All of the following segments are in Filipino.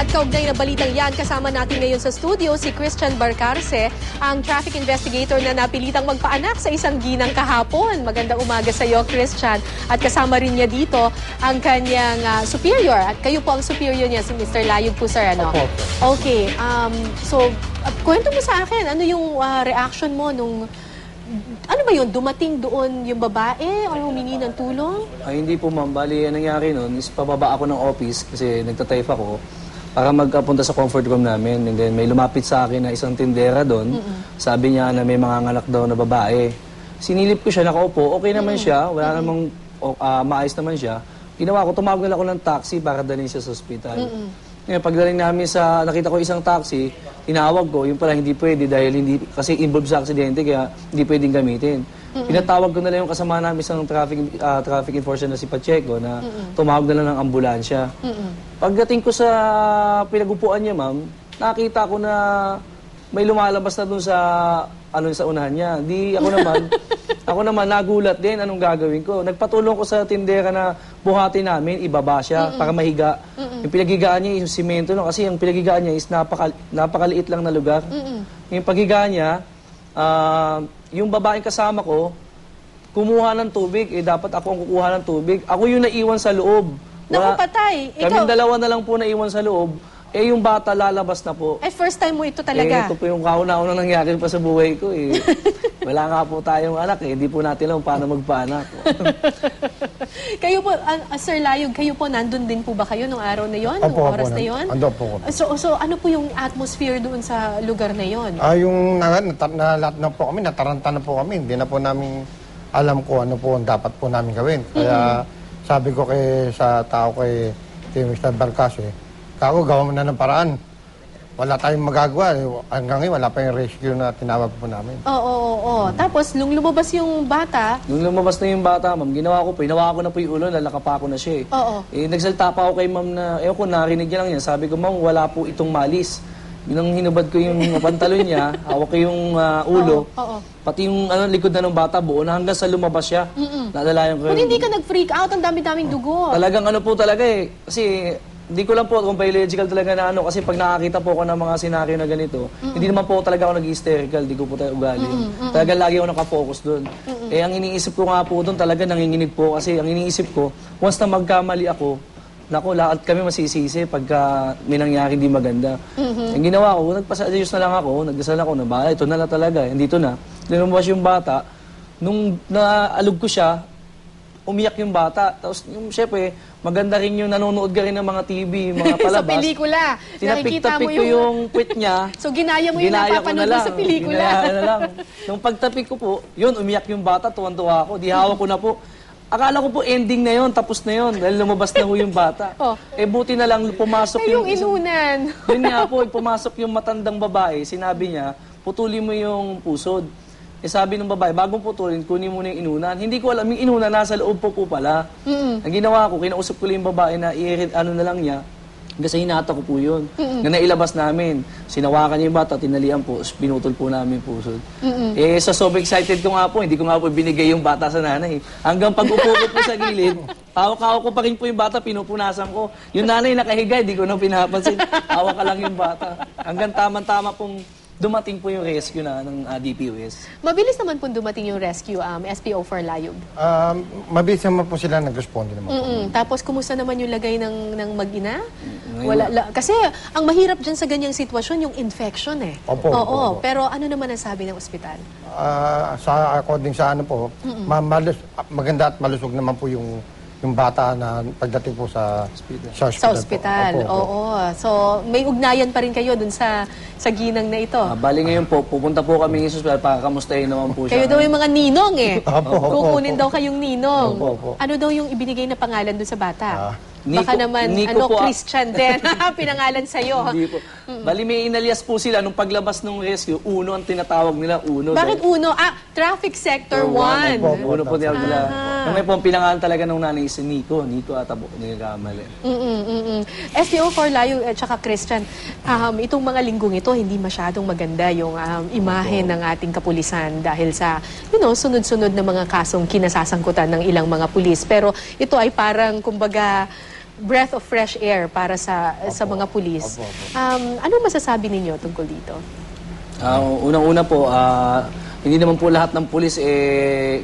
At kaugnay na balitang yan, kasama natin ngayon sa studio si Christian Barcarce, ang traffic investigator na napilitang magpaanak sa isang ginang kahapon. Magandang umaga sa iyo, Christian. At kasama rin niya dito ang kanyang superior. At kayo po ang superior niya, si Mr. Layog po, sir. Ano? Okay. So, kwento mo sa akin, ano yung reaction mo nung... Ano ba yun? Dumating doon yung babae o humingi ng tulong? Ay, hindi po, ma'am. Bali, ang nangyari nun is pababa ako ng office kasi nagtatype ako para magpunta sa comfort room namin. And then may lumapit sa akin na isang tindera doon. Sabi niya na may mga anak daw na babae. Sinilip ko siya, nakaupo. Okay naman siya. Wala namang maayos naman siya. Ginawa ko, tumawag nila ako ng taxi para dalhin siya sa ospital. Ngayon, pagdating namin sa, nakita ko isang taxi, tinawag ko, yung pala hindi pwede dahil hindi, kasi involved sa aksidente, kaya hindi pwedeng gamitin. Pinatawag ko na lang yung kasama namin isang traffic enforcer na si Pacheco na tumawag na lang ng ambulansya. Pagdating ko sa pinagupuan niya, ma'am, nakita ko na may lumalabas na dun sa, sa unahan niya. Di ako naman nagulat din anong gagawin ko. Nagpatulong ko sa tindera na buhatin namin, ibaba siya para mahiga. Yung pinaghigaan niya, yung simento, no? Kasi yung pinaghigaan niya is napakaliit lang na lugar. Yung paghiga niya, yung babaeng kasama ko, kumuha ng tubig. Dapat ako ang kukuha ng tubig. Ako yung naiwan sa loob. Nakapatay. Kaming dalawa na lang po naiwan sa loob. Yung bata lalabas na po. First time mo ito talaga? Ito po yung kauna-unang nangyari pa sa buhay ko. Wala nga po tayong anak. Hindi po natin alam paano magpaanak. Kayo po, Sir Layog, kayo po, nandun din po ba kayo nung araw na yon? Nung oras na yon? Ando po. So ano po yung atmosphere doon sa lugar na yon? Yung lahat na po kami, nataranta na po kami. Hindi na po namin alam ko ano po ang dapat po namin gawin. Kaya sabi ko sa tao kay Mr. Barcarce, kako, gawa mo na ng paraan. Wala tayong magagawa. Hanggang ngayon, wala pa yung rescue na tinawag po namin. Oo. Tapos, nung lumabas yung bata... Nung lumabas na yung bata, ma'am, ginawa ko na po yung ulo, lalaka pa ako na siya. Nagsalta pa ako kay ma'am na, narinig niya lang yan. Sabi ko, ma'am, wala po itong malis. Nang hinubad ko yung pantalon niya, hawak ko yung ulo, pati yung likod na ng bata, buo na hanggang sa lumabas siya. Nadalayan ko. Kung hindi ka nag-freak out, ang dami-daming dugo. Talagang po talaga Kasi... Hindi ko lang po kung biological talaga na kasi pag nakakita po ako ng mga senaryo na ganito, hindi naman po talaga ako nag-hysterical, hindi ko po tayo ugali. Talaga lagi ako nakafocus doon. Ang iniisip ko nga po doon talaga nanginginig po kasi ang iniisip ko, once na magkamali ako, naku, lahat kami masisisi pagka may nangyari hindi maganda. Ang ginawa ko, nagpasa-ayos na lang ako, nagdasal ako na ba, ito na lang talaga, dito na. Lumabas yung bata, nung naalog ko siya, umiyak yung bata. Tapos, syempre, maganda rin yung nanonood ka rin ng mga TV, mga palabas. Sa pelikula. Tinapik-tapik ko yung puwet niya. So, ginaya mo yung napapanood mo sa pelikula. Ginaya na lang. Nung pagtapik ko po, yun, umiyak yung bata, tuwan-tuwa ako. Di hawak ko na po. Akala ko po ending na yun, tapos na yun, dahil lumabas na ho yung bata. Buti na lang pumasok yung inunan. Yun nga po, pumasok yung matandang babae, sinabi niya, putulin mo yung pusod. Sabi ng babae, bagong putulin, kunin mo na yung inunan. Hindi ko alam, yung inunan nasa loob po pala. Ang ginawa ko, kinausap ko lang yung babae na na lang niya, kasi hinata ko po yun. Na nailabas namin. Sinawakan niya yung bata, tinalian po, pinutol po namin yung pusod. Sa sobrang excited ko nga po, hindi ko nga po binigay yung bata sa nanay. Hanggang pag-upo ko po sa gilid, hawak-hawak ko pa rin po yung bata, pinupunasan ko. Yung nanay nakahiga, hindi ko na pinapansin. Hawak ka lang yung bata. Hanggang tamang-tama pong dumating po yung rescue ng DPOS. Mabilis naman po dumating yung rescue, SPO4 Layog. Mabilis naman po sila nag-responde naman po. Tapos, kumusta naman yung lagay ng mag-ina? Kasi, ang mahirap dyan sa ganyang sitwasyon, yung infection Opo. Pero ano naman ang sabi ng ospital? According sa maganda at malusog naman po yung bata na pagdating po sa ospital. So, may ugnayan pa rin kayo dun sa ginang na ito. Bali ngayon po, pupunta po kami ng ospital para kamustahin naman po siya. Kayo daw yung mga ninong Kukunin daw kayong ninong. Ano daw yung ibinigay na pangalan dun sa bata? Baka naman, Christian din. Pinangalan sa'yo. Hindi po. Bali, may inalias po sila nung paglabas ng rescue. Uno ang tinatawag nila. Uno. Bakit Uno? Traffic Sector 1. Uno po tinawag nila. Nung may pong pinangalan talaga nung nanay si Nico. Nico ata po. Nagagamali. SPO4 Layog at saka Christian, itong mga linggong ito, hindi masyadong maganda yung imahe ng ating kapulisan dahil sa, sunod-sunod na mga kasong kinasasangkutan ng ilang mga pulis. Pero ito ay parang, kumbaga, breath of fresh air para sa mga pulis. Opo, opo. Ano masasabi ninyo tungkol dito? Unang-una po, hindi naman po lahat ng pulis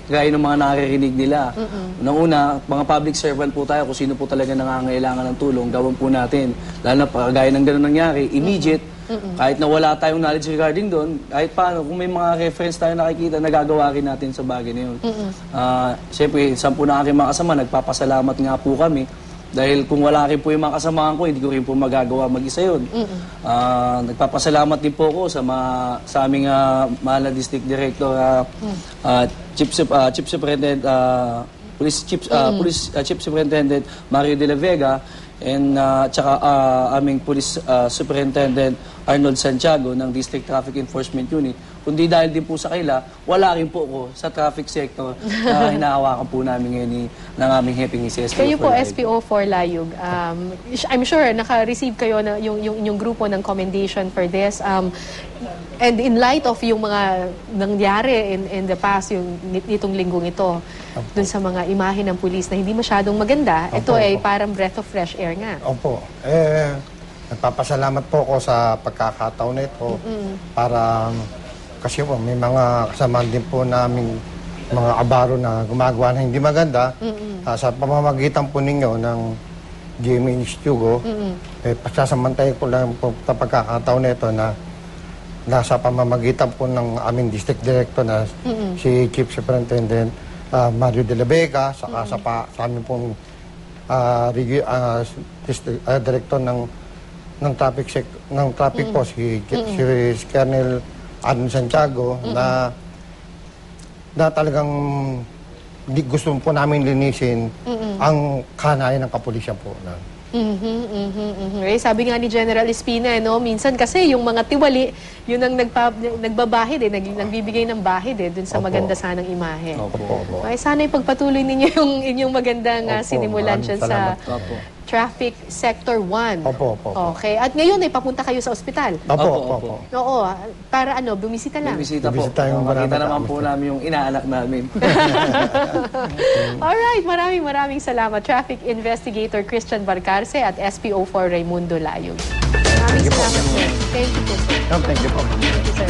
gaya ng mga naririnig nila. Unang-una, mga public servant po tayo, kung sino po talaga nangangailangan ng tulong, gawin po natin. Lalo na gaya ng gano'n nangyari, immediate, kahit na wala tayong knowledge regarding doon, kahit paano, kung may mga reference tayo nakikita, nagagawa rin natin sa bagay na yun. Siyempre, saan po na aking mga kasama, nagpapasalamat nga po kami. Dahil kung wala rin po yung mga kasamahan ko, hindi ko rin po magagawa mag-isa yun. Nagpapasalamat din po ako sa aming mahal na District Director, Chief Superintendent, Chief Superintendent Mario de la Vega, and tsaka aming Police Superintendent Arnold Santiago ng District Traffic Enforcement Unit. Kundi dahil din po sa kanila, wala rin po ako sa traffic sector na hinahawakan po namin ngayon ng aming heping ni SPO4 Kayo po, Layug. SPO4 Layug. I'm sure naka-receive kayo na yung grupo ng commendation for this. And in light of yung mga nangyari in the past, yung nitong linggong ito, dun sa mga imahe ng pulis na hindi masyadong maganda, ito ay parang breath of fresh air nga. Opo. Nagpapasalamat po ako sa pagkakataon na ito para kasi po may mga kasama din po namin mga abaro na gumagawa na hindi maganda. Sa pamamagitan po ninyo ng GMA Stugo, pasasamantayin ko lang po sa pagkakataon na ito na nasa pamamagitan po ng aming District Director na si Chief Superintendent Mario de la Vega, saka sa amin pong Director ng traffic po si Colonel Arnold Santiago na talagang gusto po namin linisin ang kanayan ng kapulisyan po. Sabi nga ni General Espina, minsan kasi yung mga tiwali, yun ang nagbabahid, nagbibigay ng bahid dun sa maganda sanang imahe. Opo. Ay, sana ipagpatuloy ninyo yung inyong magandang sinimulan dyan sa Salamat. Traffic Sector 1. Opo. Okay. At ngayon ay papunta kayo sa ospital. Opo. Oo. Para bumisita lang. Bumisita po. Bumisita yung Makita barangay. naman po namin yung inaanak namin. Alright. Maraming salamat. Traffic Investigator Christian Barcarce at SPO4 Raimundo Layug. Maraming salamat, sir. Thank you po, sir. Thank you po. Thank you, sir.